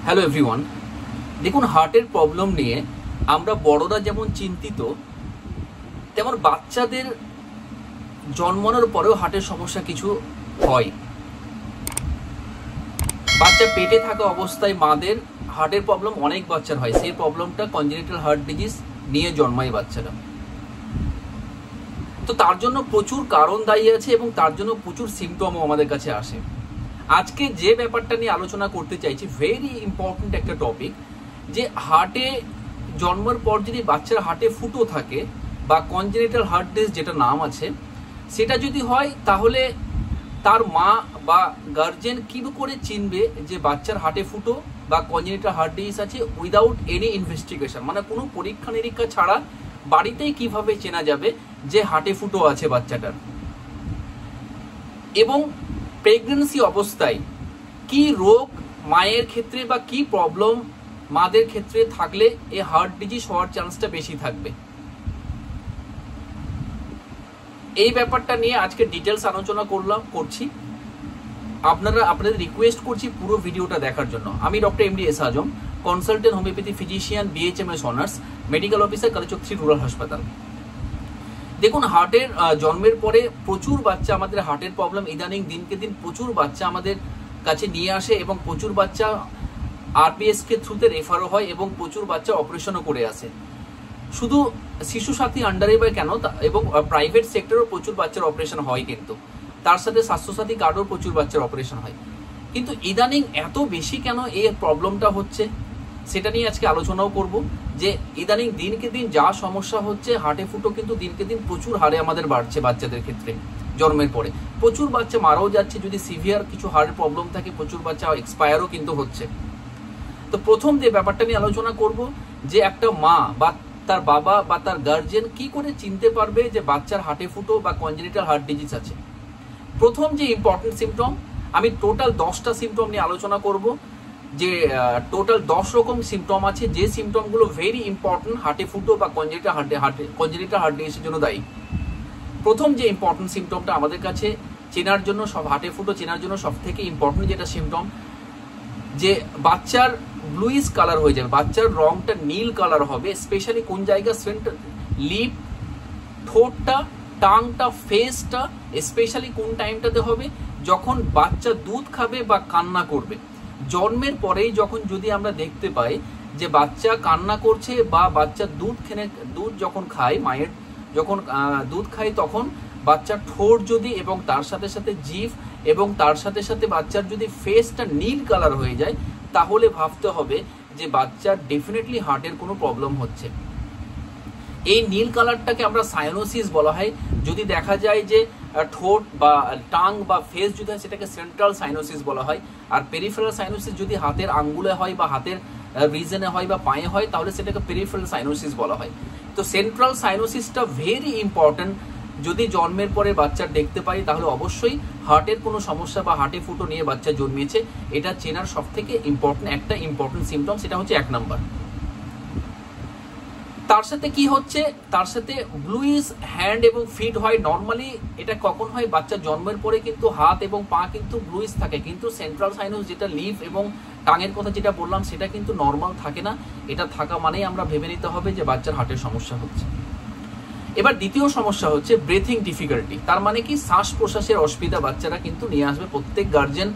Hello everyone, দেখুন হার্টের problem নিয়ে আমরা বড়রা যেমন চিন্তিত, তেমন বাচ্চাদের জন্মানোর পরেও হার্টের সমস্যা কিছু হয়। বাচ্চা পেটে থাকা অবস্থায় মাদের হার্টের প্রবলেম অনেক বাচ্চার হয়। সেই প্রবলেমটা কনজেনিটাল হার্ট ডিজিজ নিয়ে জন্মায় বাচ্চারা। তো তার জন্য প্রচুর কারণ দায়ী আছে এবং তার জন্য প্রচুর সিমটমও আমাদের কাছে আসে। আজকে যে ব্যাপারটা নিয়ে আলোচনা করতে চাইছি, ভেরি ইম্পর্টেন্ট একটা টপিক, যে হার্টে জন্মের পর যদি বাচ্চার হার্টে ফুটো থাকে বা কনজেনিটাল হার্ট ডিজিজ যেটা নাম আছে, সেটা যদি হয় তাহলে তার মা বা গার্জেন কি করে চিনবে যে বাচ্চার হার্টে ফুটো বা কনজেনিটাল হার্ট ডিজিজ আছে উইদাউট এনি ইনভেস্টিগেশন, মানে কোনো পরীক্ষা নিরীক্ষা ছাড়া বাড়িতেই কিভাবে চেনা যাবে যে হার্টে ফুটো আছে বাচ্চাটার। এবং প্রেগন্যান্সি অবস্থায় কি রোগ মায়ের ক্ষেত্রে বা কি প্রবলেম মাদের ক্ষেত্রে থাকলে এই হার্ট ডিজিজ হওয়ার চান্সটা বেশি থাকবে, এই ব্যাপারটা নিয়ে আজকে ডিটেলস আলোচনা করছি। আপনাদের রিকোয়েস্ট করছি পুরো ভিডিওটা দেখার জন্য। আমি doctor MD S Azam, consultant homeopathy physician, BHMS honours, medical officer, Kaliachak 3 rural হাসপাতাল। দেখুন, হার্টের জন্মের পরে প্রচুর বাচ্চা আমাদের হার্টের প্রবলেম ইদানিং দিনকে দিন প্রচুর বাচ্চা আমাদের কাছে নিয়ে আসে এবং প্রচুর বাচ্চা আরপিএস কে থ্রুতে রেফারও হয় এবং প্রচুর বাচ্চা অপারেশনও করে আসে। শুধু শিশু সাথী আন্ডারে বা কেন, এবং প্রাইভেট সেক্টরেও প্রচুর বাচ্চার অপারেশন হয়, কিন্তু তার সাথে স্বাস্থ্যসাথী কার্ডেও প্রচুর বাচ্চার অপারেশন হয়। কিন্তু ইদানিং এত বেশি কেন এই প্রবলেমটা হচ্ছে সেটা নিয়ে আজকে আলোচনাও করব। যে ইদানিং দিনকে দিন যা সমস্যা হচ্ছে, হার্টে ফুটো কিন্তু দিনকে দিন প্রচুর হারে আমাদের বাড়ছে বাচ্চাদের ক্ষেত্রে। জন্মের পরে প্রচুর বাচ্চা মারাও যাচ্ছে, যদি সিভিয়ার কিছু হার্টের প্রবলেম থাকে প্রচুর বাচ্চা এক্সপায়ারও কিন্তু হচ্ছে। তো প্রথম যে ব্যাপারটা নিয়ে আলোচনা করব, যে একটা মা বা তার বাবা বা তার গার্জেন কি করে চিনতে পারবে যে বাচ্চার হার্টে ফুটো বা কনজেনিটাল হার্ট ডিজিজ আছে। প্রথম যে ইম্পর্টেন্ট সিমটম, আমি টোটাল 10টা সিমটম নিয়ে আলোচনা করব, যে টোটাল 10 রকম সিমটম আছে, যে সিমটমগুলো ভেরি ইম্পর্টেন্ট হার্টে ফুটো বা কনজেনিটাল হার্ট ডিজিজের জন্য দায়ী। প্রথম যে ইম্পর্টেন্ট সিমটমটা আমাদের কাছে চেনার জন্য, সব হার্টে ফুটো চেনার জন্য সব থেকে ইম্পর্টেন্ট যেটা সিমটম, যে বাচ্চার ব্লুইশ কালার হয়ে যাবে, বাচ্চার রংটা নীল কালার হবে। স্পেশালি কোন জায়গা, সেন্টার লিপ, ঠোঁটটা, টাংটা, ফেসটা, স্পেশালি কোন টাইমটাতে হবে, যখন বাচ্চা দুধ খাবে বা কান্না করবে। জন্মের পরেই যখন যদি আমরা দেখতে পাই যে বাচ্চা কান্না করছে বা বাচ্চা দুধ যখন খায়, মায়ের যখন দুধ খায়, তখন বাচ্চার ঠোঁট যদি এবং তার সাথে সাথে জিভ এবং তার সাথে সাথে বাচ্চার যদি ফেসটা নীল কালার হয়ে যায়, তাহলে ভাবতে হবে যে বাচ্চার ডেফিনেটলি হার্টের কোনো প্রবলেম হচ্ছে। এই নীল কালারটাকে আমরা সাইনোসিস বলা হয়। যদি দেখা যায় যে ঠোঁট বা টাং বা ফেস যদি হয়, সেটাকে সেন্ট্রাল সাইনোসিস বলা হয়। আর পেরিফেরাল সাইনোসিস যদি হাতের আঙ্গুলে হয় বা হাতের রিজনে হয় বা পায়ে হয়, তাহলে সেটাকে পেরিফেরাল সাইনোসিস বলা হয়। তো সেন্ট্রাল সাইনোসিসটা ভেরি ইম্পর্টেন্ট। যদি জন্মের পরে বাচ্চার দেখতে পাই, তাহলে অবশ্যই হার্টের কোনো সমস্যা বা হার্টে ফুটো নিয়ে বাচ্চা জন্মিয়েছে, এটা চেনার সব থেকে একটা ইম্পর্টেন্ট সিমটম, সেটা হচ্ছে 1 নাম্বার। তার সাথে কি হচ্ছে, তার সাথে ব্লুইশ হ্যান্ড এবং ফিট হয়। নর্মালি এটা কখন হয়, বাচ্চা জন্মের পরে কিন্তু হাত এবং পা কিন্তু ব্লুইশ থাকে, কিন্তু সেন্ট্রাল সাইনোস যেটা লিভ এবং টাঙের কথা যেটা বললাম, সেটা কিন্তু নর্মাল থাকে না। এটা থাকা মানেই আমরা ভেবে নিতে হবে যে বাচ্চার হার্টের সমস্যা হচ্ছে। এবার দ্বিতীয় সমস্যা হচ্ছে ব্রিথিং ডিফিকাল্টি। তার মানে কি, শ্বাস প্রশ্বাসের অসুবিধা বাচ্চারা কিন্তু নিয়ে আসবে। প্রত্যেক গার্জেন,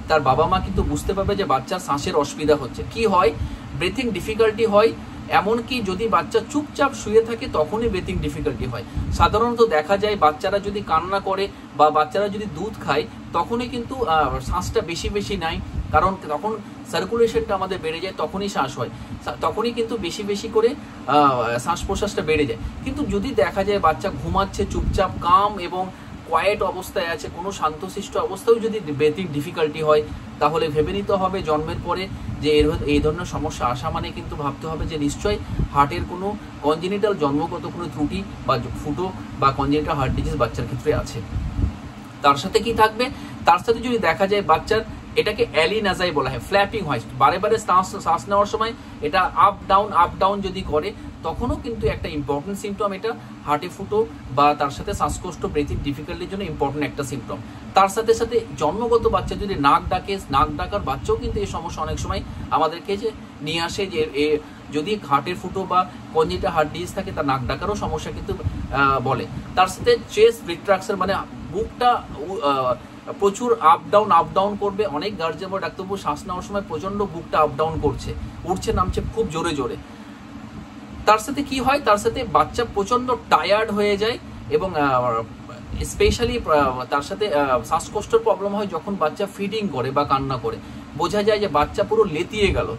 তার বাবা মা কিন্তু বুঝতে পারবে যে বাচ্চার শ্বাসের অসুবিধা হচ্ছে। কি হয়, ব্রিথিং ডিফিকাল্টি হয়। এমনকি যদি বাচ্চা চুপচাপ শুয়ে থাকে তখনই ব্রিথিং ডিফিকাল্টি হয়। সাধারণত দেখা যায় বাচ্চারা যদি কান্না করে বা বাচ্চারা যদি দুধ খায়, তখনই কিন্তু শ্বাসটা বেশি বেশি নেয়, কারণ তখন সার্কুলেশনটা আমাদের বেড়ে যায়, তখনই শ্বাস হয়, তখনই কিন্তু বেশি বেশি করে শ্বাস প্রশ্বাসটা বেড়ে যায়। কিন্তু যদি দেখা যায় বাচ্চা ঘুমাচ্ছে চুপচাপ, কাম এবং কোয়েট অবস্থায় আছে, কোনো শান্তশিষ্ট অবস্থায় যদি ব্রিথিং ডিফিকাল্টি হয়, তাহলে ভেবে নিতে হবে জন্মের পরে যে এই ধরনের সমস্যা আসা মানে কিন্তু ভাবতে হবে যে নিশ্চয়ই হার্টের কোনো কনজেনিটাল জন্মগত কোনো ত্রুটি বা ফুটো বা কনজেনিটাল হার্ট ডিজিজ বাচ্চার ক্ষেত্রে আছে। তার সাথে কি থাকবে, তার সাথে যদি দেখা যায় বাচ্চার, এটাকে অ্যালিনাজাই বলা হয়, ফ্ল্যাপিং হয়, বারে বারে শ্বাস নেওয়ার সময় এটা আপ ডাউন যদি করে, তখনও কিন্তু একটা ইম্পর্টেন্ট সিমটম, এটা হার্টে ফুটো বা তার সাথে শ্বাসকষ্ট, ব্রেথিং ডিফিকাল্টির জন্য ইম্পর্টেন্ট একটা সিমটম। তার সাথে সাথে জন্মগত বাচ্চা যদি নাক ডাকে, নাক ডাকার বাচ্চাও কিন্তু এই সমস্যা অনেক সময় আমাদেরকে যে নিয়ে আসে, যে যদি হার্টের ফুটো বা কনজেনিটাল হার্ট ডিজিজ থাকে তার নাক ডাকারও সমস্যা কিন্তু বলে। তার সাথে চেস্ট রিট্রাকশন, মানে বুকটা প্রচুর আপ ডাউন করবে। অনেক গার্জিয়ান বা ডাক্তারবাবু শ্বাস নেওয়ার সময় প্রচন্ড বুকটা আপ ডাউন করছে, উঠছে নামছে খুব জোরে জোরে। তার সাথে কি হয়, তার সাথে বাচ্চা প্রচন্ড টায়ার্ড হয়ে যায় এবং স্পেশালি তার সাথে শ্বাসকষ্টের প্রবলেম হয় যখন বাচ্চা ফিডিং করে বা কান্না করে। বোঝা যায় যে বাচ্চা পুরো লেতিয়ে গেল।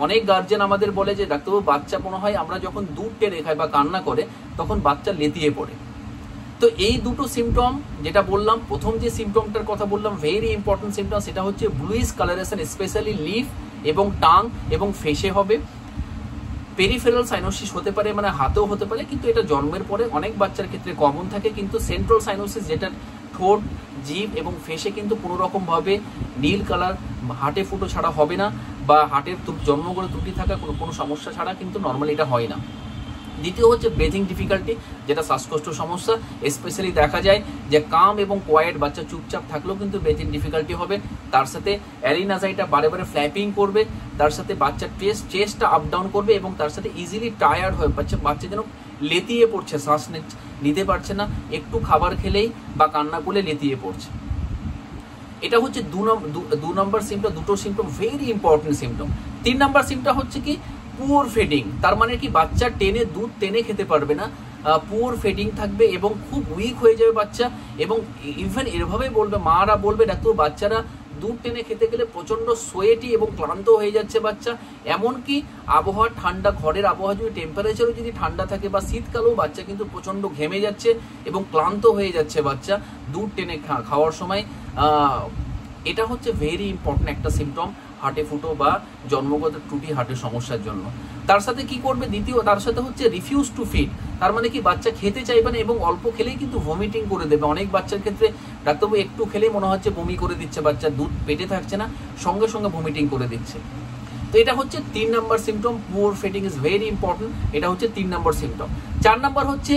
অনেক গার্জেন আমাদের বলে যে ডাক্তারবাবু বাচ্চা মনে হয় আমরা যখন দুধ টেনে খাই বা কান্না করে তখন বাচ্চা লেতিয়ে পড়ে। তো এই দুটো সিমটম যেটা বললাম, প্রথম যে সিমটমটার কথা বললাম ভেরি ইম্পর্টেন্ট সিমটম, সেটা হচ্ছে ব্লুইশ কালারেশন, স্পেশালি লিফ এবং টাং এবং ফেসে হবে। পেরিফেরাল সাইনোসিস হতে পারে, মানে হাতেও হতে পারে, কিন্তু এটা জন্মের পরে অনেক বাচ্চার ক্ষেত্রে কমন থাকে। কিন্তু সেন্ট্রাল সাইনোসিস যেটা ঠোঁট, জিভ এবং ফেসে কিন্তু কোনো রকম ভাবে নীল কালার হার্টে ফুটো ছাড়া হবে না, বা হার্টের জন্মগত ত্রুটি থাকা কোনো সমস্যা ছাড়া কিন্তু নর্মালি এটা হয় না। দ্বিতীয় হচ্ছে ব্রেথিং ডিফিকাল্টি, যেটা শ্বাসকষ্ট সমস্যা। স্পেশালি দেখা যায় যে কাম এবং কোয়াইট, বাচ্চা চুপচাপ থাকলেও কিন্তু ব্রেথিং ডিফিকাল্টি হবে। তার সাথে অ্যারিনাজাইটা বারে বারে ফ্ল্যাপিং করবে, তার সাথে বাচ্চার চেস্টটা আপ ডাউন করবে এবং তার সাথে ইজিলি টায়ার্ড হয়ে বাচ্চা যেন লেতিয়ে পড়ছে, শ্বাস নিতে পারছে না, একটু খাবার খেলেই বা কান্না করলে লেতিয়ে পড়ছে। এটা হচ্ছে দু নম্বর সিমটম, দুটো সিমটম ভেরি ইম্পর্টেন্ট সিমটম। 3 নম্বর সিমটম হচ্ছে কি পুয়ার ফিডিং, তার মানে কি বাচ্চা দুধ টেনে খেতে পারবে না, পুয়ার ফিডিং থাকবে এবং খুব উইক হয়ে যাবে বাচ্চা। এবং ইভেন এভাবে বলবে, মারা বলবে ডাক্তার বাচ্চারা দুধ টেনে খেতে গেলে প্রচন্ড সোয়েটি এবং ক্লান্ত হয়ে যাচ্ছে বাচ্চা। এমনকি আবহাওয়া ঠান্ডা, ঘরের আবহাওয়া যদি টেম্পারেচারও যদি ঠান্ডা থাকে বা শীতকালেও বাচ্চা কিন্তু প্রচন্ড ঘেমে যাচ্ছে এবং ক্লান্ত হয়ে যাচ্ছে বাচ্চা দুধ টেনে খাওয়ার সময়। এটা হচ্ছে ভেরি ইম্পর্টেন্ট একটা সিমটম হার্টে ফুটো বা জন্মগত ত্রুটি হার্টের সমস্যার জন্য। তার সাথে কি করবে, তার সাথে হচ্ছে রিফিউজ টু ফিড, তার মানে কি বাচ্চা খেতে চাইবে না এবং অল্প খেলেই কিন্তু ভমিটিং করে দেবে। অনেক বাচ্চার ক্ষেত্রে ডাক্তারবাবু একটু খেলেই মনে হচ্ছে বমি করে দিচ্ছে, বাচ্চা দুধ পেটে থাকছে না, সঙ্গে সঙ্গে ভমিটিং করে দিচ্ছে। তো এটা হচ্ছে 3 নম্বর symptom, poor feeding is very important. এটা হচ্ছে 3 নম্বর সিমটম। 4 নম্বর হচ্ছে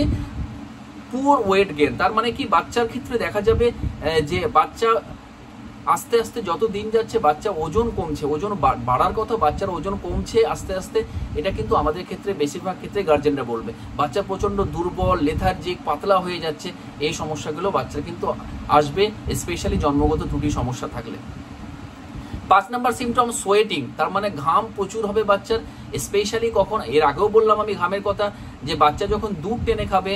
পুয়ার ওয়েট গেইন, তার মানে কি বাচ্চার ক্ষেত্রে দেখা যাবে যে বাচ্চা আস্তে আস্তে যত দিন যাচ্ছে বাচ্চা ওজন কমছে, ওজন বাড়ার কথা, বাচ্চার ওজন কমছে আস্তে আস্তে। এটা কিন্তু আমাদের ক্ষেত্রে বেশিরভাগ ক্ষেত্রে গার্জেনরা বলবে বাচ্চা প্রচন্ড দুর্বল, লেথার্জিক, পাতলা হয়ে যাচ্ছে। এই সমস্যাগুলো বাচ্চার কিন্তু আসবে, স্পেশালি জন্মগত ত্রুটি সমস্যা থাকলে। 5 নম্বর সিমটম সোয়েটিং, তার মানে ঘাম প্রচুর হবে বাচ্চার। স্পেশালি কখন, এর আগেও বললাম আমি ঘামের কথা, যে বাচ্চা যখন দুধ টেনে খাবে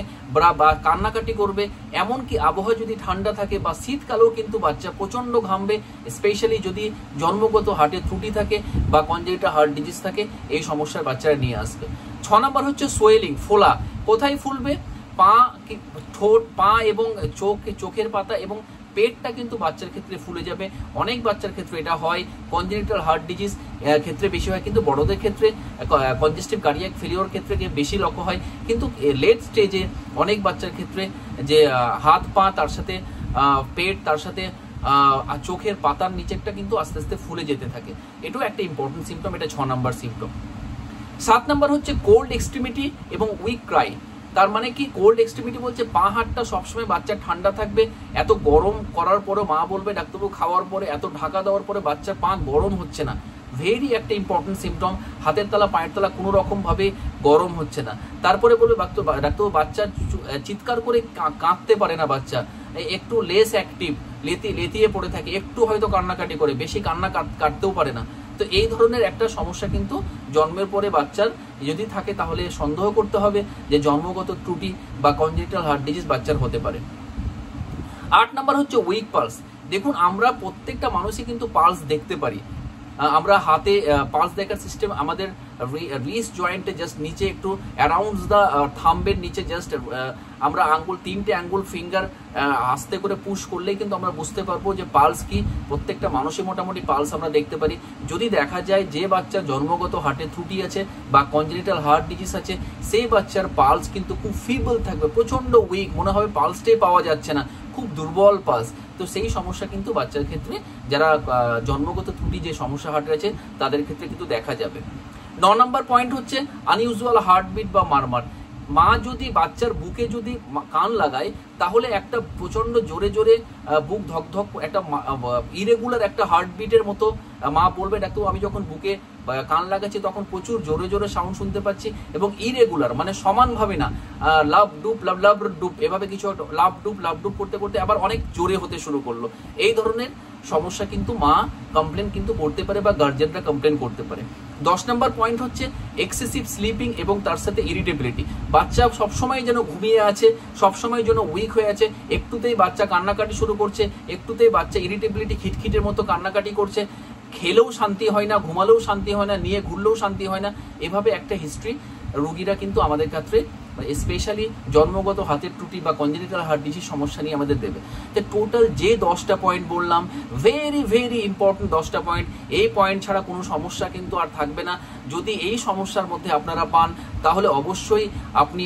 বা কান্নাকাটি করবে, এমনকি আবহাওয়া যদি ঠান্ডা থাকে বা শীতকালেও কিন্তু বাচ্চা প্রচন্ড ঘামবে, স্পেশালি যদি জন্মগত হার্টের ত্রুটি থাকে বা কনজেনিটাল হার্ট ডিজিজ থাকে, এই সমস্যার বাচ্চারা নিয়ে আসবে। 6 নম্বর হচ্ছে সোয়েলিং, ফোলা। কোথায় ফুলবে, পা, ঠোঁট, পা এবং চোখের পাতা এবং পেটটা কিন্তু বাচ্চার ক্ষেত্রে ফুলে যাবে। অনেক বাচ্চার ক্ষেত্রে এটা হয়, কনজেনিটাল হার্ট ডিজিজ ক্ষেত্রে বেশি হয়, কিন্তু বড়দের ক্ষেত্রে কনজেস্টিভ কার্ডিয়াক ফেলিওর ক্ষেত্রে বেশি লক্ষ্য হয়। কিন্তু লেট স্টেজে অনেক বাচ্চার ক্ষেত্রে যে হাত পা, তার সাথে পেট, তার সাথে চোখের পাতার নিচেরটা কিন্তু আস্তে আস্তে ফুলে যেতে থাকে। এটাও একটা ইম্পর্টেন্ট সিমটম, এটা 6 নম্বর সিমটম। 7 নম্বর হচ্ছে কোল্ড এক্সট্রিমিটি এবং উইক ক্রাই, তার মানে কি কোল্ড এক্সট্রিমিটি বলছে পা হাতটা সবসময় বাচ্চার ঠান্ডা থাকবে, এত গরম করার পরে মা বলবে ডাক্তারবাবু খাওয়ার পরে এত ঢাকা দেওয়ার পরে বাচ্চার পা গরম হচ্ছে না, ভেরি একটা ইম্পর্টেন্ট সিমটম। হাতের তলা পায়ের তলা কোনো রকম ভাবে গরম হচ্ছে না। তারপরে বলবে ডাক্তারবাবু বাচ্চা চিৎকার করে কাঁদতে পারে না, বাচ্চা একটু লেস অ্যাক্টিভ, লেতিয়ে পড়ে থাকে, একটু হয়তো কান্নাকাটি করে, বেশি কান্না কাটতেও পারে না। তো এই ধরনের একটা সমস্যা কিন্তু জন্মের পরে বাচ্চার যদি থাকে তাহলে সন্দেহ করতে হবে যে জন্মগত ত্রুটি বা কনজেনিটাল হার্ট ডিজিজ বাচ্চার হতে পারে। 8 নম্বর হচ্ছে উইক পালস। দেখুন আমরা প্রত্যেকটা মানুষই কিন্তু পালস দেখতে পারি। আমরা হাতে পালস দেখার সিস্টেম আমাদের রিস্ট জয়েন্টে জাস্ট নিচে একটু অ্যারাউন্ড দ্য থাম্বের নিচে জাস্ট আমরা আঙ্গুল, 3টে আঙ্গুল ফিঙ্গার আস্তে করে পুশ করলেই কিন্তু আমরা বুঝতে পারবো যে পালস কি। প্রত্যেকটা মানুষই মোটামুটি পালস আমরা দেখতে পারি। যদি দেখা যায় যে বাচ্চা জন্মগত হার্টের ত্রুটি আছে বা কনজেনিটাল হার্ট ডিজিজ আছে, সেই বাচ্চার পালস কিন্তু খুব ফিবল থাকবে, প্রচন্ড উইক, মনে হবে পালসটাই পাওয়া যাচ্ছে না, খুব দুর্বল পালস। তো সেই সমস্যা কিন্তু বাচ্চার ক্ষেত্রে, যারা জন্মগত ত্রুটি যে সমস্যা হার্টের আছে তাদের ক্ষেত্রে কিন্তু দেখা যাবে। 9 নম্বর পয়েন্ট হচ্ছে আনইউজুয়াল হার্টবিট বা মারমার। মা যদি বাচ্চার বুকে যদি কান লাগায় তাহলে একটা প্রচন্ড জোরে জোরে বুক ধকধক একটা ইরেগুলার একটা হার্টবিটের মতো মা বলবে, ডাক্তার আমি যখন বুকে কান লাগাচ্ছি তখন প্রচুর জোরে জোরে সাউন্ড শুনতে পাচ্ছি এবং ইরেগুলার, মানে সমানভাবে না, লাভ ডুপ লাভ লাভ ডুপ এভাবে কিছু লাভ ডুপ করতে করতে আবার অনেক জোরে হতে শুরু করলো। এই ধরনের সমস্যা কিন্তু মা কমপ্লেন কিন্তু করতে পারে বা গার্জেনরা কমপ্লেন করতে পারে। 10 নম্বর পয়েন্ট হচ্ছে এক্সেসিভ স্লিপিং এবং তার সাথে ইরিটেবিলিটি। বাচ্চা সবসময় যেন ঘুমিয়ে আছে, সবসময় যেন উইক হয়ে আছে, একটুতেই বাচ্চা কান্নাকাটি শুরু করছে, একটুতেই বাচ্চা ইরিটেবিলিটি খিটখিটের মতো কান্নাকাটি করছে, খেলেও শান্তি হয় না, ঘুমালেও শান্তি হয় না, নিয়ে ঘুরলেও শান্তি হয় না, এভাবে একটা হিস্ট্রি রোগীরা কিন্তু আমাদের ক্ষেত্রে স্পেশালি জন্মগত হাতের ত্রুটি বা কনজেনিটাল হার্ট ডিজিজ সমস্যা নিয়ে আমাদের দেবে। তো টোটাল যে 10টা পয়েন্ট বললাম, ভেরি ভেরি ইম্পর্টেন্ট 10টা পয়েন্ট, এই পয়েন্ট ছাড়া কোনো সমস্যা কিন্তু আর থাকবে না। যদি এই সমস্যার মধ্যে আপনারা পান তাহলে অবশ্যই আপনি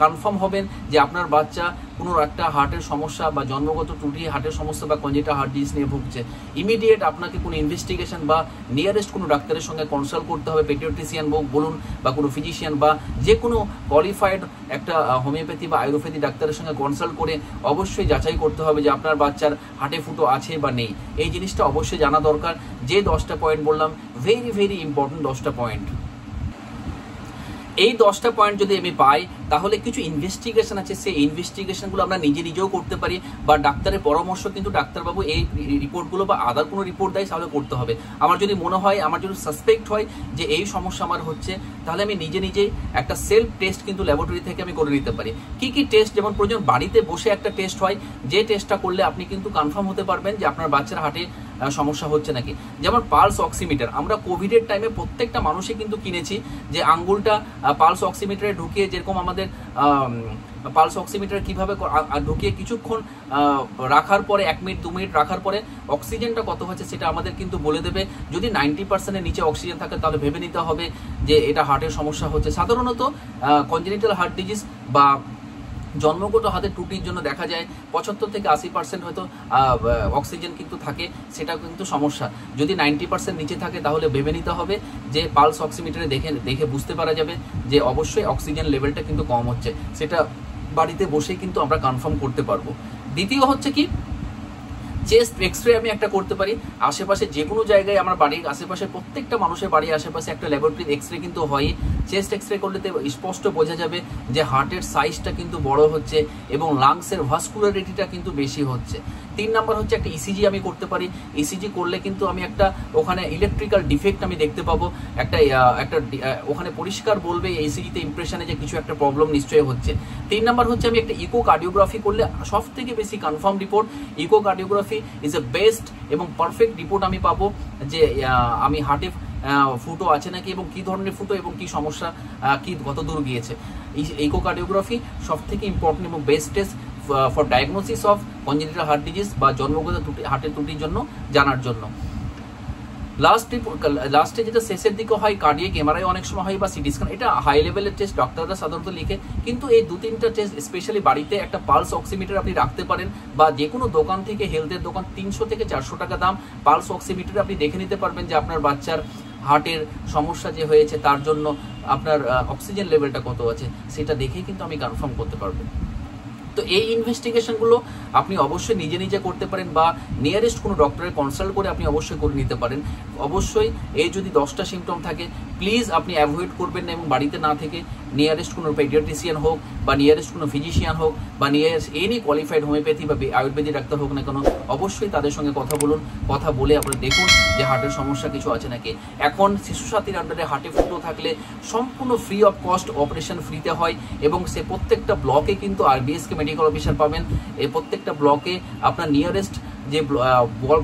কনফার্ম হবেন যে আপনার বাচ্চা কোনো একটা হার্টের সমস্যা বা জন্মগত ত্রুটি হার্টের সমস্যা বা কনজেনিটাল হার্ট ডিজিজ নিয়ে ভুগছে। ইমিডিয়েট আপনাকে কোনো ইনভেস্টিগেশন বা নিয়ারেস্ট কোনো ডাক্তারের সঙ্গে কনসাল্ট করতে হবে, পেডিয়াট্রিশিয়ান বলুন বা কোনো ফিজিশিয়ান বা যে কোনো কোয়ালিফাইড একটা হোমিওপ্যাথি বা আয়ুর্বেদিক ডাক্তারের সঙ্গে কনসাল্ট করে অবশ্যই যাচাই করতে হবে যে আপনার বাচ্চার হার্টে ফুটো আছে বা নেই। এই জিনিসটা অবশ্যই জানা দরকার। যে 10টা পয়েন্ট বললাম ভেরি ভেরি ইম্পর্টেন্ট 10টা পয়েন্ট। এই 10টা পয়েন্ট যদি আমি পাই তাহলে কিছু ইনভেস্টিগেশন আছে, সেই ইনভেস্টিগেশনগুলো আমরা নিজেও করতে পারি বা ডাক্তারের পরামর্শ কিন্তু ডাক্তারবাবু এই রিপোর্টগুলো বা আদার কোনো রিপোর্ট দেয় তাহলে করতে হবে। আমার যদি মনে হয়, আমার যদি সাসপেক্ট হয় যে এই সমস্যা আমার হচ্ছে, তাহলে আমি নিজেই একটা সেলফ টেস্ট কিন্তু ল্যাবরেটরি থেকে আমি করে নিতে পারি। কি টেস্ট, যেমন প্রয়োজন বাড়িতে বসে একটা টেস্ট হয়, যে টেস্টটা করলে আপনি কিন্তু কনফার্ম হতে পারবেন যে আপনার বাচ্চার হার্টে সমস্যা হচ্ছে নাকি। যেমন পালস অক্সিমিটার, আমরা কোভিডের টাইমে প্রত্যেকটা মানুষই কিন্তু কিনেছি, যে আঙ্গুলটা পালস অক্সিমিটারে ঢুকিয়ে, যেরকম আমাদের পালস অক্সিমিটার কিভাবে ঢুকিয়ে কিছুক্ষণ রাখার পরে 1 মিনিট 2 মিনিট রাখার পরে অক্সিজেনটা কত হচ্ছে সেটা আমাদের কিন্তু বলে দেবে। যদি 90%-এর নিচে অক্সিজেন থাকে তাহলে ভেবে নিতে হবে যে এটা হার্টের সমস্যা হচ্ছে। সাধারণত কনজেনিটাল হার্ট ডিজিজ বা জন্মগত হাতের ত্রুটির জন্য দেখা যায় 75 থেকে 80% হয়তো অক্সিজেন কিন্তু থাকে, সেটা কিন্তু সমস্যা। যদি 90% নিচে থাকে তাহলে ভেবে নিতে হবে যে পালস অক্সিমিটারে দেখে বুঝতে পারা যাবে যে অবশ্যই অক্সিজেন লেভেলটা কিন্তু কম হচ্ছে। সেটা বাড়িতে বসেই কিন্তু আমরা কনফার্ম করতে পারবো। দ্বিতীয় হচ্ছে কি, চেস্ট এক্সরে আমি একটা করতে পারি। আশেপাশে যে কোনো জায়গায়, আমার বাড়ির আশেপাশে প্রত্যেকটা মানুষের বাড়ির আশেপাশে একটা ল্যাবরেটরি এক্সরে কিন্তু হয়। চেস্ট এক্সরে করলে স্পষ্ট বোঝা যাবে যে হার্টের সাইজটা কিন্তু বড় হচ্ছে এবং লাংসের ভাস্কুলারিটিটা কিন্তু বেশি হচ্ছে। 3 নম্বর হচ্ছে একটা ইসিজি আমি করতে পারি। ইসিজি করলে কিন্তু আমি একটা ওখানে ইলেকট্রিক্যাল ডিফেক্ট আমি দেখতে পাবো, একটা ওখানে পরিষ্কার বলবে ইসিজিতে ইমপ্রেশনে যে কিছু একটা প্রবলেম নিশ্চয়ই হচ্ছে। 3 নম্বর হচ্ছে আমি একটা ইকোকার্ডিওগ্রাফি করলে সব থেকে বেশি confirm report echocardiography is a best এবং পারফেক্ট রিপোর্ট আমি পাবো যে আমি হার্টে ফুটো আছে নাকি এবং কি ধরনের ফুটো এবং কি সমস্যা, কি কত দূর গিয়েছে। ইকোকার্ডিওগ্রাফি সব থেকে ইম্পর্টেন্ট এবং best test for diagnosis of congenital heart disease বা জন্মগত হার্টের ত্রুটির জন্য জানার জন্য। লাস্টে যেটা শেষের দিকে হয় কার্ডিয়াক এমআরআই অনেক সময় হয় বা সিটি স্ক্যান, এটা হাই লেভেলের টেস্ট ডাক্তাররা সাধারণত লিখে। কিন্তু এই 2-3টা টেস্ট স্পেশালি বাড়িতে একটা পালস অক্সিমিটার আপনি রাখতে পারেন বা যে কোনো দোকান থেকে, হেলথের দোকান 300 থেকে 400 টাকা দাম, পালস অক্সিমিটার আপনি দেখে নিতে পারবেন যে আপনার বাচ্চার হার্টের সমস্যা যে হয়েছে তার জন্য আপনার অক্সিজেন লেভেলটা কত আছে সেটা দেখেই কিন্তু আমি কনফার্ম করতে পারবো। তো এই ইনভেস্টিগেশনগুলো আপনি অবশ্যই নিজে করতে পারেন বা নিয়ারেস্ট কোনো ডক্টরের কনসাল্ট করে আপনি অবশ্যই করে নিতে পারেন। অবশ্যই এই যদি 10টা সিমটম থাকে প্লিজ আপনি অ্যাভয়েড করবেন না এবং বাড়িতে না থেকে নিয়ারেস্ট কোনো পেডিয়াট্রিশিয়ান হোক বা নিয়ারেস্ট কোনো ফিজিশিয়ান হোক বা নিয়ারেস্ট এনি কোয়ালিফাইড হোমিওপ্যাথি বা আয়ুর্বেদিক ডাক্তার হোক না কেন, অবশ্যই তাদের সঙ্গে কথা বলুন। কথা বলে আপনি দেখুন যে হার্টের সমস্যা কিছু আছে নাকি। এখন শিশু সাথীর আন্ডারে হার্টে ফুটো থাকলে সম্পূর্ণ ফ্রি অফ কস্ট অপারেশন ফ্রিতে হয় এবং সে প্রত্যেকটা ব্লকে কিন্তু আরবিএসকে মেডিকেল অফিসার পাবেন। এই প্রত্যেকটা ব্লকে আপনার নিয়ারেস্ট যে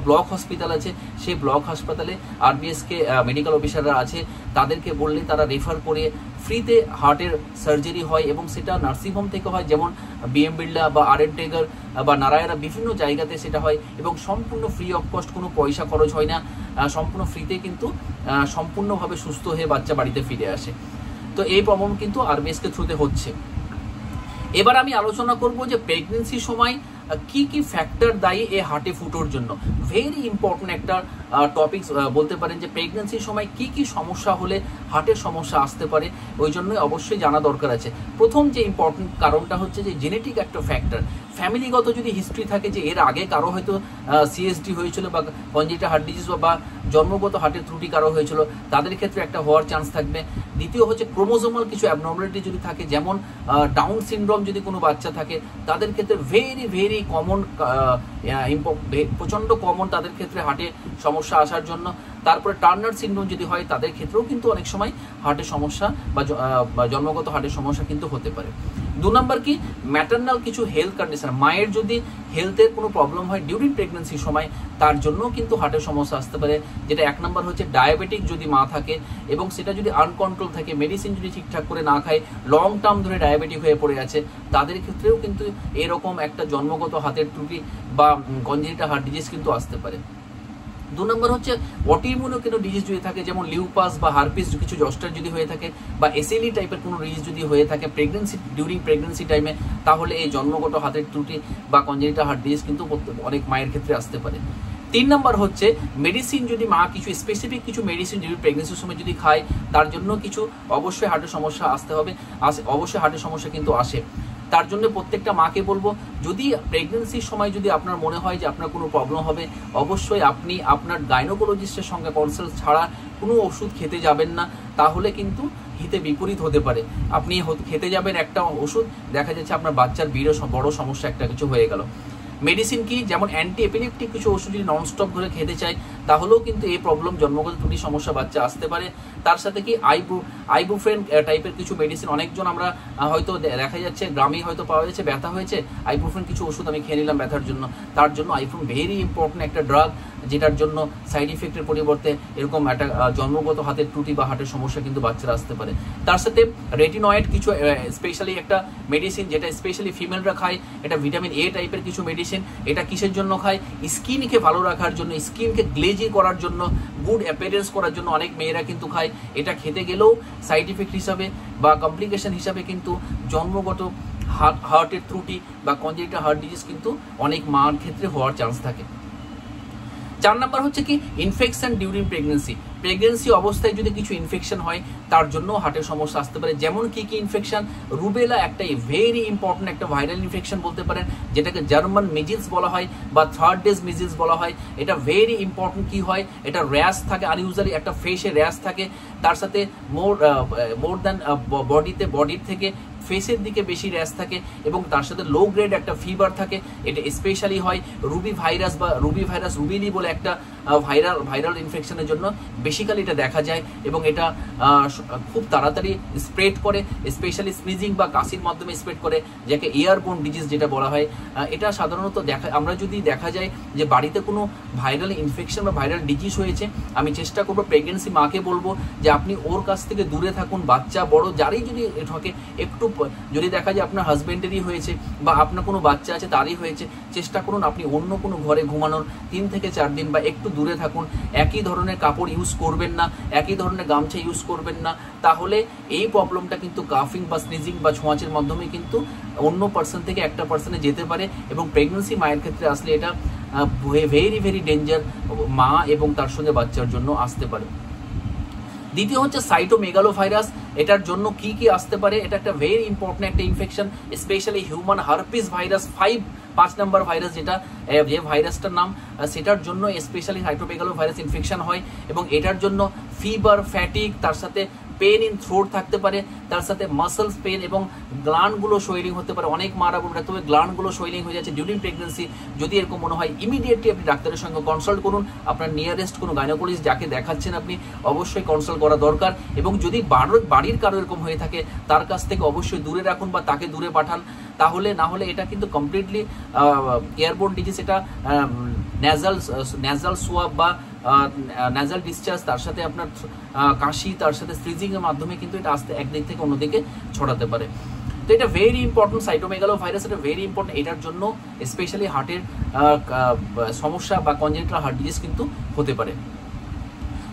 ব্লক হসপিটাল আছে সেই ব্লক হাসপাতালে আরবিএসকে মেডিকেল অফিসাররা আছে, তাদেরকে বললে তারা রেফার করে ফ্রিতে হার্টের সার্জারি হয় এবং সেটা নার্সিংহোম থেকে হয়, যেমন বিএম বিড়লা বা আর.এন. টেগর বা নারায়ণা বিভিন্ন জায়গাতে সেটা হয় এবং সম্পূর্ণ ফ্রি অফ কস্ট, কোনো পয়সা খরচ হয় না, সম্পূর্ণ ফ্রিতে কিন্তু সম্পূর্ণভাবে সুস্থ হয়ে বাচ্চা বাড়িতে ফিরে আসে। তো এই প্রবলেম কিন্তু আরবিএসকে থ্রুতে হচ্ছে। এবার আমি আলোচনা করব যে প্রেগনেন্সির সময় কি কি ফ্যাক্টর দায়ী এই হার্টে ফুটোর জন্য। ভেরি ইম্পর্টেন্ট একটা টপিক বলতে পারেন যে প্রেগনেন্সির সময় কি কি সমস্যা হলে হার্টের সমস্যা আসতে পারে, ওই জন্যই অবশ্যই জানা দরকার আছে। প্রথম যে ইম্পর্টেন্ট কারণটা হচ্ছে যে জেনেটিক একটা ফ্যাক্টর। ফ্যামিলিগত যদি হিস্ট্রি থাকে যে এর আগে কারো হয়তো সিএসডি হয়েছিল বা কনজেনিটাল হার্ট ডিজিজ বা জন্মগত হার্টের ত্রুটি কারো হয়েছিল, তাদের ক্ষেত্রে একটা হওয়ার চান্স থাকবে। দ্বিতীয় হচ্ছে ক্রোমোজোমাল কিছু অ্যাবনর্মালিটি যদি থাকে, যেমন ডাউন সিনড্রোম যদি কোনো বাচ্চা থাকে তাদের ক্ষেত্রে ভেরি কমন, প্রচণ্ড কমন তাদের ক্ষেত্রে হার্টে সমস্যা আসার জন্য। তারপরে টার্নার সিনড্রোম যদি হয় তাদের ক্ষেত্রেও কিন্তু অনেক সময় হার্টের সমস্যা বা জন্মগত হার্টের সমস্যা কিন্তু হতে পারে। 2 নম্বর কি ম্যাটারনাল কিছু হেলথ কন্ডিশন, মায়ের যদি হেলথের কোনো প্রবলেম হয় ডিউরিং প্রেগনেন্সির সময় তার জন্য কিন্তু হার্টের সমস্যা আসতে পারে। যেটা 1 নম্বর হচ্ছে ডায়াবেটিক যদি মা থাকে এবং সেটা যদি আনকন্ট্রোল থাকে, মেডিসিন যদি ঠিকঠাক করে না খায়, লং টার্ম ধরে ডায়াবেটিক হয়ে পড়ে আছে, তাদের ক্ষেত্রেও কিন্তু এরকম একটা জন্মগত হাতের ত্রুটি বা কনজেনিটাল হার্ট ডিজিজ কিন্তু আসতে পারে। 2 নম্বর হচ্ছে অটোইমিউন কোনো ডিজিজ যদি থাকে, যেমন লিউপাস বা হারপিস কিছু জস্টার যদি হয়ে থাকে বা এসএলই টাইপের কোনো ডিজিজ যদি হয়ে থাকে ডিউরিং প্রেগনেন্সি টাইমে, তাহলে এই জন্মগত হাতের ত্রুটি বা কনজেনিটাল হার্ট ডিজিজ কিন্তু অনেক মায়ের ক্ষেত্রে আসতে পারে। 3 নম্বর হচ্ছে মেডিসিন যদি মা কিছু স্পেসিফিক কিছু মেডিসিন যদি প্রেগনেন্সির সময় যদি খায়, তার জন্য কিছু অবশ্যই হার্টের সমস্যা অবশ্যই হার্টের সমস্যা কিন্তু আসে। তার জন্য প্রত্যেকটা মাকে বলবো, যদি প্রেগনেন্সির সময় যদি আপনার মনে হয় যে আপনার কোনো প্রবলেম হবে, অবশ্যই আপনি আপনার গাইনোকোলজিস্টের সঙ্গে কনসাল্ট ছাড়া কোনো ওষুধ খেতে যাবেন না, তাহলে কিন্তু হিতে বিপরীত হতে পারে। আপনি খেতে যাবেন একটা ওষুধ, দেখা যাচ্ছে আপনার বাচ্চার বড় সমস্যা একটা কিছু হয়ে গেল। মেডিসিন কি, যেমন অ্যান্টি এপিলেপটিক কিছু ওষুধ যদি ননস্টপ ধরে খেতে চাই, তাহলেও কিন্তু এই প্রবলেম জন্মগত ত্রুটি সমস্যা বাচ্চা আসতে পারে। তার সাথে কি আইবুপ্রোফেন টাইপের কিছু মেডিসিন, অনেকজন আমরা হয়তো দেখা যাচ্ছে গ্রামে হয়তো পাওয়া যাচ্ছে, ব্যথা হয়েছে আইবুপ্রোফেন কিছু ওষুধ আমি খেয়ে নিলাম ব্যথার জন্য। তার জন্য আইবুপ্রোফেন ভেরি ইম্পর্টেন্ট একটা ড্রাগ, যেটার জন্য সাইড ইফেক্টের পরিবর্তে এরকম একটা জন্মগত হাতের ত্রুটি বা হার্টের সমস্যা কিন্তু বাচ্চারা আসতে পারে। তার সাথে রেটিনয়েড কিছু স্পেশালি একটা মেডিসিন, যেটা স্পেশালি ফিমেলরা খায়, এটা ভিটামিন এ টাইপের কিছু মেডিসিন। এটা কিসের জন্য খায়? স্কিনকে ভালো রাখার জন্য, স্কিনকে গ্লেজি করার জন্য, গুড অ্যাপিয়ারেন্স করার জন্য অনেক মেয়েরা কিন্তু খায়। এটা খেতে গেলেও সাইড ইফেক্ট হিসাবে বা কমপ্লিকেশন হিসাবে কিন্তু জন্মগত হার্টের ত্রুটি বা কনজেনিটাল হার্ট ডিজিজ কিন্তু অনেক মার ক্ষেত্রে হওয়ার চান্স থাকে। 4 নম্বর হচ্ছে কি ইনফেকশন ডিউরিং প্রেগনেন্সি অবস্থায় যদি কিছু ইনফেকশন হয়, তার জন্য হার্টের সমস্যা আসতে পারে। যেমন কি ইনফেকশন, রুবেলা একটা ভেরি ইম্পর্টেন্ট একটা ভাইরাল ইনফেকশন বলতে পারেন, যেটাকে জার্মান মিজিলস বলা হয় বা 3rd ডেজ মিজিলস বলা হয়। এটা ভেরি ইম্পর্টেন্ট। কি হয়, এটা র্যাশ থাকে, আনইউজুয়ালি একটা ফেসে র্যাশ থাকে, তার সাথে মোর দ্যান বডির থেকে ফেসের দিকে বেশি র্যাশ থাকে এবং তার সাথে লো গ্রেড একটা ফিভার থাকে। এটা স্পেশালি হয় রুবি ভাইরাস রুবিলি বলে একটা ভাইরাল ইনফেকশনের জন্য বেসিক্যালি এটা দেখা যায় এবং এটা খুব তাড়াতাড়ি স্প্রেড করে, স্পেশালি স্নিজিং বা কাশির মাধ্যমে স্প্রেড করে, যাকে এয়ারবোর্ন ডিজিজ যেটা বলা হয়। এটা সাধারণত আমরা যদি দেখা যায় যে বাড়িতে কোনো ভাইরাল ইনফেকশন বা ভাইরাল ডিজিজ হয়েছে, আমি চেষ্টা করবো প্রেগনেন্সি মাকে বলবো যে আপনি ওর কাছ থেকে দূরে থাকুন। বাচ্চা বড় যারই যদি থাকে, একটু যদি দেখা যায় আপনার হাজবেন্ডেরই হয়েছে বা আপনার কোনো বাচ্চা আছে তারই হয়েছে, চেষ্টা করুন আপনি অন্য কোনো ঘরে ঘুমানোর 3 থেকে 4 দিন বা একটু দূরে থাকুন। একই ধরনের কাপড় ইউজ করবেন না, একই ধরনের গামছা ইউজ করবেন না, তাহলে এই প্রবলেমটা কিন্তু কাফিং বা স্নিজিং বা ছোঁয়াচের মাধ্যমে কিন্তু অন্য পার্সন থেকে একটা পার্সনে যেতে পারে এবং প্রেগনেন্সি মায়ের ক্ষেত্রে আসলে এটা ভেরি ডেঞ্জার মা এবং তার সঙ্গে বাচ্চার জন্য আসতে পারে। দ্বিতীয় হচ্ছে সাইটোমেগালোভাইরাস। এটার জন্য কি আসতে পারে? এটা একটা ভেরি ইম্পর্টেন্ট একটা infection, specially human herpes virus 5 নম্বর ভাইরাস, যে ভাইরাসটার নাম, সেটার জন্য স্পেশালি সাইটোমেগালোভাইরাস ইনফেকশন হয় এবং এটার জন্য ফিভার, ফ্যাটিক, তার সাথে পেন ইন থ্রোট থাকতে পারে, তার সাথে মাসলস পেন এবং গ্ল্যান্ডগুলো সোয়েলিং হতে পারে। অনেক মারা বলে রাখতে হবে গ্ল্যান্ডগুলো সোয়েলিং হয়ে যাচ্ছে ডিউরিং প্রেগনেন্সি। যদি এরকম মনে হয় ইমিডিয়েটলি আপনি ডাক্তারের সঙ্গে কনসাল্ট করুন। আপনার নিয়ারেস্ট কোনো গাইনোকোলজিস্ট যাকে দেখাচ্ছেন আপনি অবশ্যই কনসাল্ট করা দরকার এবং যদি বাড়ির কারো এরকম হয়ে থাকে তার কাছ থেকে অবশ্যই দূরে রাখুন বা তাকে দূরে পাঠান। তাহলে না হলে এটা কিন্তু কমপ্লিটলি এয়ারবোর্ন ডিজিজ, এটা ন্যাজাল সোয়াব বা ন্যাজাল ডিসচার্জ, তার সাথে আপনার কাশি, তার সাথে স্নিজিং এর মাধ্যমে কিন্তু এটা আস্তে একদিক থেকে অন্যদিকে ছড়াতে পারে। তো এটা ভেরি ইম্পর্টেন্ট, সাইটোমেগালোভাইরাস এটা ভেরি ইম্পর্টেন্ট। এটার জন্য স্পেশালি হার্টের সমস্যা বা কনজেনিটাল হার্ট ডিজিজ কিন্তু হতে পারে।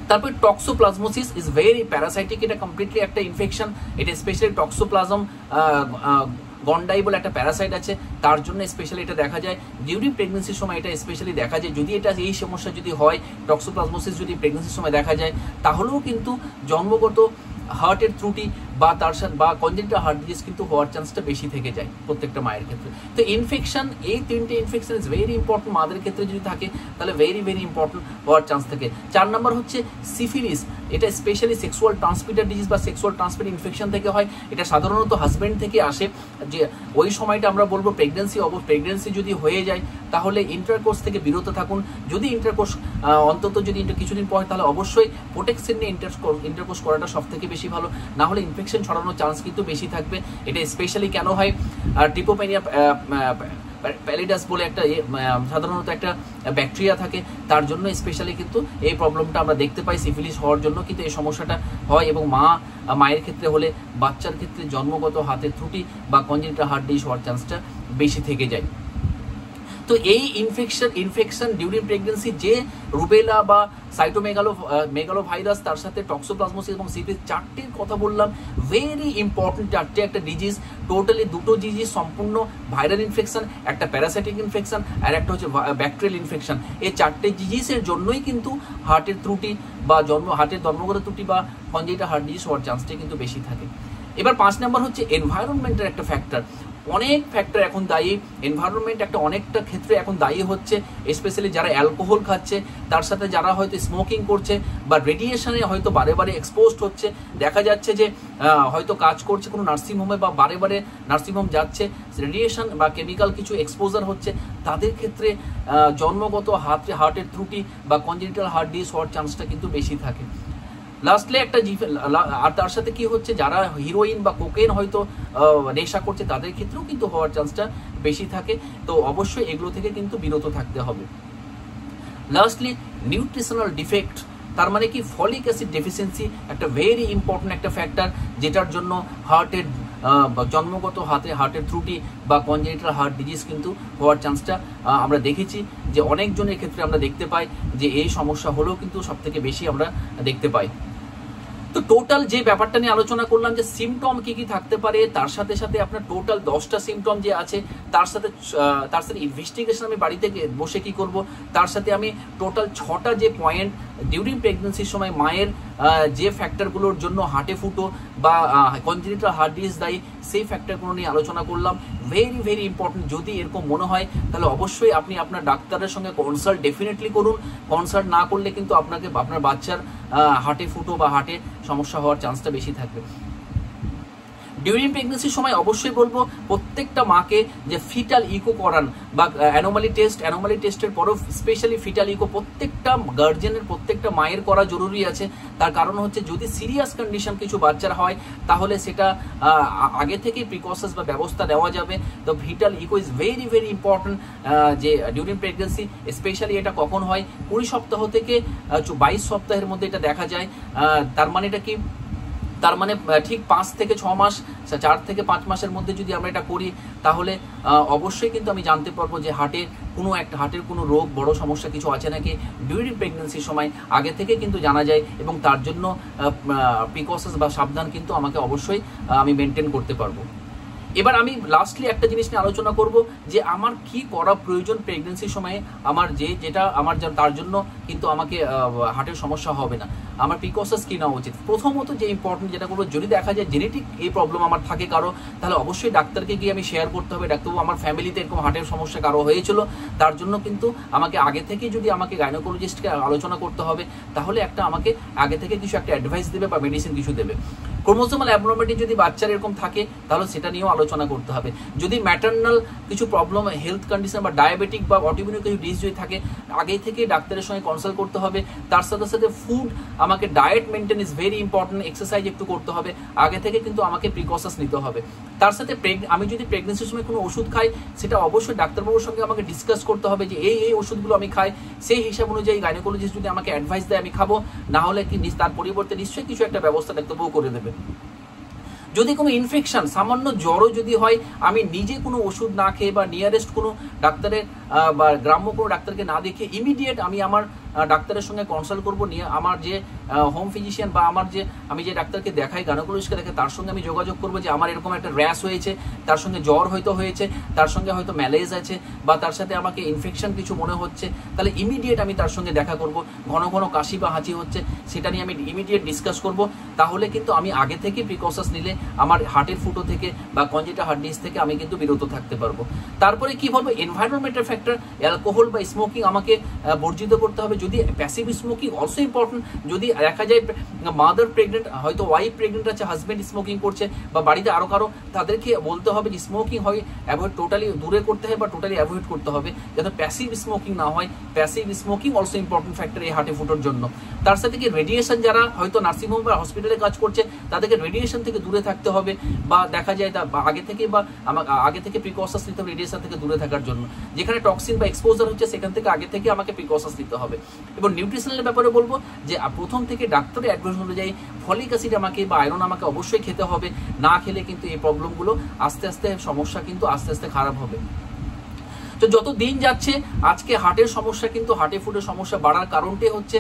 তারপর টক্সোপ্লাজমোসিস ইজ ভেরি প্যারাসাইটিক, এটা কমপ্লিটলি একটা ইনফেকশন। এটা স্পেশালি টক্সোপ্লাজম গন্ডাই বলে একটা প্যারাসাইট আছে, তার জন্য স্পেশালি এটা দেখা যায়। ডিউরিং প্রেগনেন্সির সময় এটা স্পেশালি দেখা যায়। যদি এটা এই সমস্যা যদি হয়, টক্সোপ্লাজমোসিস যদি প্রেগনেন্সির সময় দেখা যায়, তাহলেও কিন্তু জন্মগত হার্টের ত্রুটি বা তার সাথে বা কনজেনিটাল হার্ট ডিজিজ কিন্তু হওয়ার চান্সটা বেশি থেকে যায় প্রত্যেকটা মায়ের ক্ষেত্রে। তো ইনফেকশন, এই তিনটে ইনফেকশন ইজ ভেরি ইম্পর্টেন্ট। মাদের ক্ষেত্রে যদি থাকে তাহলে ভেরি ভেরি ইম্পর্টেন্ট হওয়ার চান্স থাকে। 4 নম্বর হচ্ছে সিফিলিস। এটা স্পেশালি সেক্সুয়াল ট্রান্সমিটেড ডিজিজ বা সেক্সুয়াল ট্রান্সমিটেড ইনফেকশন থেকে হয়। এটা সাধারণত হাজব্যান্ড থেকে আসে। যে ওই সময়টা আমরা বলবো প্রেগনেন্সি যদি হয়ে যায় তাহলে ইন্টারকোর্স থেকে বিরত থাকুন। যদি ইন্টারকোর্স অন্তত যদি কিছুদিন পর, তাহলে অবশ্যই প্রোটেকশন নিয়ে ইন্টারকোর্স করাটা সব থেকে বেশি ভালো, না হলে ইনফেকশন ছড়ানোর চান্স কিন্তু বেশি থাকবে। এটা স্পেশালি কেন হয়, ট্রিপোপেনিয়া প্যালিডাস বলে একটা সাধারণত একটা ব্যাকটেরিয়া থাকে, তার জন্য স্পেশালি কিন্তু এই প্রবলেমটা আমরা দেখতে পাই। সিফিলিস হওয়ার জন্য কিন্তু এই সমস্যাটা হয়, এবং মায়ের ক্ষেত্রে হলে বাচ্চার ক্ষেত্রে জন্মগত হাতের ত্রুটি বা কনজেনিটাল হার্ট ডিজিজ হওয়ার চান্সটা বেশি থেকে যায়। তো এই ইনফেকশন ডিউরিং প্রেগনেন্সি, যে রুবেলা বা মেগালো ভাইরাস, তার সাথে টক্সোপ্লাজমোসিস এবং সিফিলিস, 4টির কথা বললাম, ভেরি ইম্পর্টেন্ট 4টে একটা ডিজিজ। টোটালি 2টো ডিজিজ সম্পূর্ণ ভাইরাল ইনফেকশন, একটা প্যারাসাইটিক ইনফেকশন আর একটা হচ্ছে ব্যাকটেরিয়াল ইনফেকশন। এই 4টে ডিজিজের জন্যই কিন্তু হার্টের ত্রুটি বা হার্টের জন্মগত ত্রুটি বা কনজেনিটাল হার্ট ডিজিজ হওয়ার চান্সটা কিন্তু বেশি থাকে। এবার 5 নম্বর হচ্ছে এনভায়রনমেন্টের একটা ফ্যাক্টর। অনেক ফ্যাক্টর এখন দায়ী, এনভায়রনমেন্ট একটা অনেকটা ক্ষেত্রে এখন দায়ী হচ্ছে, স্পেশালি যারা অ্যালকোহল খাচ্ছে, তার সাথে যারা হয়তো স্মোকিং করছে বা রেডিয়েশনে হয়তো বারে বারে এক্সপোজড হচ্ছে। দেখা যাচ্ছে যে হয়তো কাজ করছে কোনো নার্সিংহোমে বা বারে বারে নার্সিংহোম যাচ্ছে, রেডিয়েশন বা কেমিক্যাল কিছু এক্সপোজার হচ্ছে, তাদের ক্ষেত্রে জন্মগত হার্টের ত্রুটি বা কনজেনিটাল হার্ট ডিজিজ হওয়ার চান্সটা কিন্তু বেশি থাকে। লাস্টলি একটা আর তার সাথে কি হচ্ছে, যারা হিরোইন বা কোকেন হয়তো নেশা করছে, তাদের ক্ষেত্রেও কিন্তু হওয়ার চান্সটা বেশি থাকে। তো অবশ্যই এগুলো থেকে কিন্তু বিরত থাকতে হবে। লাস্টলি নিউট্রিশনাল ডিফেক্ট, তার মানে কি ফলিক অ্যাসিড ডেফিসিয়েন্সি একটা ভেরি ইম্পর্টেন্ট একটা ফ্যাক্টর, যেটার জন্য হার্টের জন্মগত হার্টের ত্রুটি বা কনজেনিটাল হার্ট ডিজিজ কিন্তু হওয়ার চান্সটা আমরা দেখেছি যে অনেকজনের ক্ষেত্রে আমরা দেখতে পাই যে এই সমস্যা হলেও কিন্তু সব থেকে বেশি আমরা দেখতে পাই। তো টোটাল যে ব্যাপারটা নিয়ে আলোচনা করলাম যে সিমটম কি কি থাকতে পারে, তার সাথে সাথে আপনার টোটাল 10টা সিমটম যে আছে, তার সাথে ইনভেস্টিগেশন আমি বাড়িতে বসে কি করব, তার সাথে আমি টোটাল 6টা যে পয়েন্ট ডিউরিং প্রেগনেন্সির সময় মায়ের যে ফ্যাক্টরগুলোর জন্য হার্টে ফুটো বা কনজেনিটাল হার্ট ডিজিজ দায়ী, সেই ফ্যাক্টরগুলো নিয়ে আলোচনা করলাম। Very very important. যদি এরকম মনে হয় তাহলে অবশ্যই আপনি আপনার ডাক্তারের সঙ্গে কনসাল্ট ডেফিনেটলি করুন। কনসাল্ট না করলে কিন্তু আপনার বাচ্চার হার্টে ফুটো বা হার্টে সমস্যা হওয়ার চান্সটা বেশি থাকবে। ডিউরিং প্রেগনেন্সির সময় অবশ্যই বলবো প্রত্যেকটা মাকে যে ফিটাল ইকো করান বা অ্যানোমালি টেস্টের পরও স্পেশালি ফিটাল ইকো প্রত্যেকটা গার্জেনের, প্রত্যেকটা মায়ের করা জরুরি আছে। তার কারণ হচ্ছে যদি সিরিয়াস কন্ডিশন কিছু বাচ্চার হয় তাহলে সেটা আগে থেকেই প্রিকশনস বা ব্যবস্থা নেওয়া যাবে। তো fetal echo is very very important যে ডিউরিং প্রেগনেন্সি। স্পেশালি এটা কখন হয়, 20 সপ্তাহ থেকে 22 সপ্তাহের মধ্যে এটা দেখা যায়। তার মানে এটা কি, তার মানে ঠিক 5 থেকে 6 মাস, 4 থেকে 5 মাসের মধ্যে যদি আমরা এটা করি তাহলে অবশ্যই কিন্তু আমি জানতে পারবো যে হার্টের কোনো রোগ, বড় সমস্যা কিছু আছে নাকি। ডিউরিং প্রেগনেন্সির সময় আগে থেকে কিন্তু জানা যায় এবং তার জন্য প্রিকশনস বা সাবধান কিন্তু আমাকে অবশ্যই আমি মেনটেন করতে পারবো। এবার আমি লাস্টলি একটা জিনিস নিয়ে আলোচনা করব যে আমার কি করা প্রয়োজন প্রেগনেন্সির সময়ে, তার জন্য কিন্তু আমাকে হার্টের সমস্যা হবে না, আমার প্রিকশনস কি নেওয়া উচিত। প্রথমত যে ইম্পর্টেন্ট যেটা করবো, যদি দেখা যায় জেনেটিক এই প্রবলেম আমার থাকে কারো, তাহলে অবশ্যই ডাক্তারকে গিয়ে আমি শেয়ার করতে হবে, ডাক্তারবাবু আমার ফ্যামিলিতে এরকম হার্টের সমস্যা কারো হয়েছিল, তার জন্য কিন্তু আমাকে আগে থেকে যদি আমাকে গাইনোকোলজিস্টকে আলোচনা করতে হবে, তাহলে আমাকে আগে থেকে কিছু একটা অ্যাডভাইস দেবে বা মেডিসিন কিছু দেবে। ক্রোমোসোমাল অ্যাবনর্মালিটি যদি বাচ্চার এরকম থাকে তাহলে সেটা নিয়েও আলোচনা করতে হবে। যদি ম্যাটার্নাল কিছু প্রবলেম, হেলথ কন্ডিশন বা ডায়াবেটিক বা অটোইমিউন কিছু ডিজিজ যদি থাকে, আগে থেকে ডাক্তারের সঙ্গে কনসাল্ট করতে হবে। তার সাথে সাথে ফুড, আমাকে diet maintain is very important, exercise একটু করতে হবে, আগে থেকে কিন্তু আমাকে প্রিকশনস নিতে হবে। তার সাথে আমি যদি প্রেগনেন্সির সময় কোনো ওষুধ খাই, সেটা অবশ্যই ডাক্তারবাবুর সঙ্গে আমাকে ডিসকাস করতে হবে যে এই ওষুধগুলো আমি খাই, সেই হিসাব অনুযায়ী গাইনোকোলজিস্ট যদি আমাকে অ্যাডভাইস দেয় আমি খাবো, না হলে কি তার পরিবর্তে নিশ্চয়ই কিছু একটা ব্যবস্থা ডাক্তারবাবু করে দেবে। যদি কোনো ইনফেকশন, সামান্য জ্বরও যদি হয়, আমি নিজে কোনো ওষুধ না খেয়ে বা নিয়ারেস্ট কোনো ডাক্তারের বা গ্রাম্য কোনো ডাক্তারকে না দেখিয়ে ইমিডিয়েট আমি আমার ডাক্তারের সঙ্গে কনসাল্ট করবো, নিয়ে আমার যে হোম ফিজিশিয়ান বা আমার যে আমি যে ডাক্তারকে দেখাই, গাইনোকোলজিস্টকে দেখাই, তার সঙ্গে আমি যোগাযোগ করবো যে আমার এরকম একটা র্যাশ হয়েছে, তার সঙ্গে জ্বর হয়তো হয়েছে, তার সঙ্গে হয়তো ম্যালেজ আছে, বা তার সাথে আমাকে ইনফেকশন কিছু মনে হচ্ছে, তাহলে ইমিডিয়েট আমি তার সঙ্গে দেখা করব। ঘন ঘন কাশি বা হাঁচি হচ্ছে, সেটা নিয়ে আমি ইমিডিয়েট ডিসকাস করব। তাহলে কিন্তু আমি আগে থেকে প্রিকশনস নিলে আমার হার্টের ফুটো থেকে বা কনজেনিটাল হার্ট ডিজিজ থেকে আমি কিন্তু বিরত থাকতে পারবো। তারপরে কি বলবো, এনভায়রনমেন্টাল ফ্যাক্টর, অ্যালকোহল বা স্মোকিং আমাকে বর্জিত করতে হবে। যদি প্যাসিভ স্মোকিং অলসো ইম্পর্টেন্ট, যদি দেখা যায় মাদার প্রেগনেন্ট, হয়তো ওয়াইফ প্রেগনেন্ট আছে, হাজব্যান্ড স্মোকিং করছে, বা বাড়িতে আরো কারো, তাদেরকে বলতে হবে যে স্মোকিং হয় অ্যাভয়েড, টোটালি দূরে করতে হয় বা টোটালি অ্যাভয়েড করতে হবে, যাতে প্যাসিভ স্মোকিং না হয়। Passive smoking also important factor এই হার্টে ফুটোর জন্য। তার সাথে কি রেডিয়েশন, যারা হয়তো নার্সিংহোম বা হসপিটালে কাজ করছে তাদেরকে রেডিয়েশন থেকে দূরে থাকতে হবে, বা দেখা যায় আগে থেকে প্রিকশনস নিতে হবে রেডিয়েশন থেকে দূরে থাকার জন্য। যেখানে টক্সিন বা এক্সপোজার হচ্ছে সেখান থেকে আগে থেকে আমাকে প্রিকশনস নিতে হবে। এবং নিউট্রিশনের ব্যাপারে বলবো যে প্রথম থেকে ডাক্তারের অ্যাডভাইস অনুযায়ী ফলিক অ্যাসিড আমাকে বা আয়রন আমাকে অবশ্যই খেতে হবে। না খেলে কিন্তু এই প্রবলেমগুলো আস্তে আস্তে সমস্যা কিন্তু আস্তে আস্তে খারাপ হবে। তো যত দিন যাচ্ছে আজকে হার্টের সমস্যা, কিন্তু হার্টে ফুটের সমস্যা বাড়ার কারণটাই হচ্ছে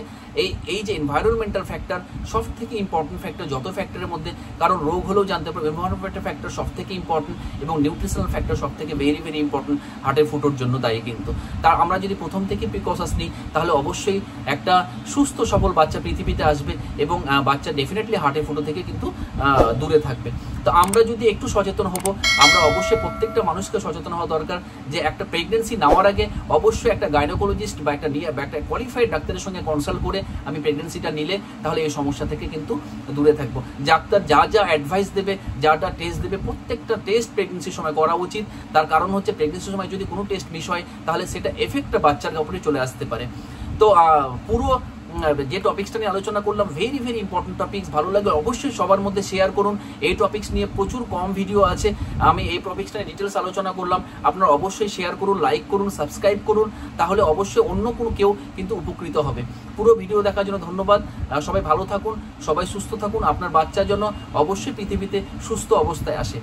এই যে এনভায়রনমেন্টাল ফ্যাক্টর সব থেকে ইম্পর্টেন্ট ফ্যাক্টর যত ফ্যাক্টরের মধ্যে। কারণ রোগ হলেও জানতে পারবো এনভায়রনমেন্টাল ফ্যাক্টর সব থেকে ইম্পর্টেন্ট, এবং নিউট্রিশনাল ফ্যাক্টর সব থেকে ভেরি ভেরি ইম্পর্টেন্ট হার্টের ফুটোর জন্য দায়ী। কিন্তু তার আমরা যদি প্রথম থেকে প্রিকশনস নিই তাহলে অবশ্যই একটা সুস্থ সবল বাচ্চা পৃথিবীতে আসবে, এবং বাচ্চা ডেফিনেটলি হার্টের ফুটো থেকে কিন্তু দূরে থাকবে। তো আমরা যদি একটু সচেতন হব, আমরা অবশ্যই প্রত্যেকটা মানুষকে সচেতন হওয়া দরকার যে একটা প্রেগনেন্সি নেওয়ার আগে অবশ্যই একটা গাইনোকোলজিস্ট বা একটা কোয়ালিফাইড ডাক্তারের সঙ্গে কনসাল্ট করে আমি প্রেগনেন্সিটা নিলে তাহলে এই সমস্যা থেকে কিন্তু দূরে থাকবো। ডাক্তার যা যা অ্যাডভাইস দেবে, যা যা টেস্ট দেবে, প্রত্যেকটা টেস্ট প্রেগনেন্সির সময় করা উচিত। তার কারণ হচ্ছে প্রেগনেন্সির সময় যদি কোনো টেস্ট মিস হয় তাহলে সেটা এফেক্টটা বাচ্চার উপরে চলে আসতে পারে। তো পুরো যে টপিক্সটা নিয়ে আলোচনা করলাম ভেরি ভেরি ইম্পর্টেন্ট টপিক্স। ভালো লাগলে অবশ্যই সবার মধ্যে শেয়ার করুন। এই টপিক্স নিয়ে প্রচুর কম ভিডিও আছে, আমি এই টপিক্সটা নিয়ে ডিটেলস আলোচনা করলাম। আপনারা অবশ্যই শেয়ার করুন, লাইক করুন, সাবস্ক্রাইব করুন, তাহলে অবশ্যই অন্য কোনো কেউ কিন্তু উপকৃত হবে। পুরো ভিডিও দেখার জন্য ধন্যবাদ। সবাই ভালো থাকুন, সবাই সুস্থ থাকুন, আপনার বাচ্চার জন্য অবশ্যই পৃথিবীতে সুস্থ অবস্থায় আসে।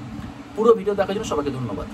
পুরো ভিডিও দেখার জন্য সবাইকে ধন্যবাদ।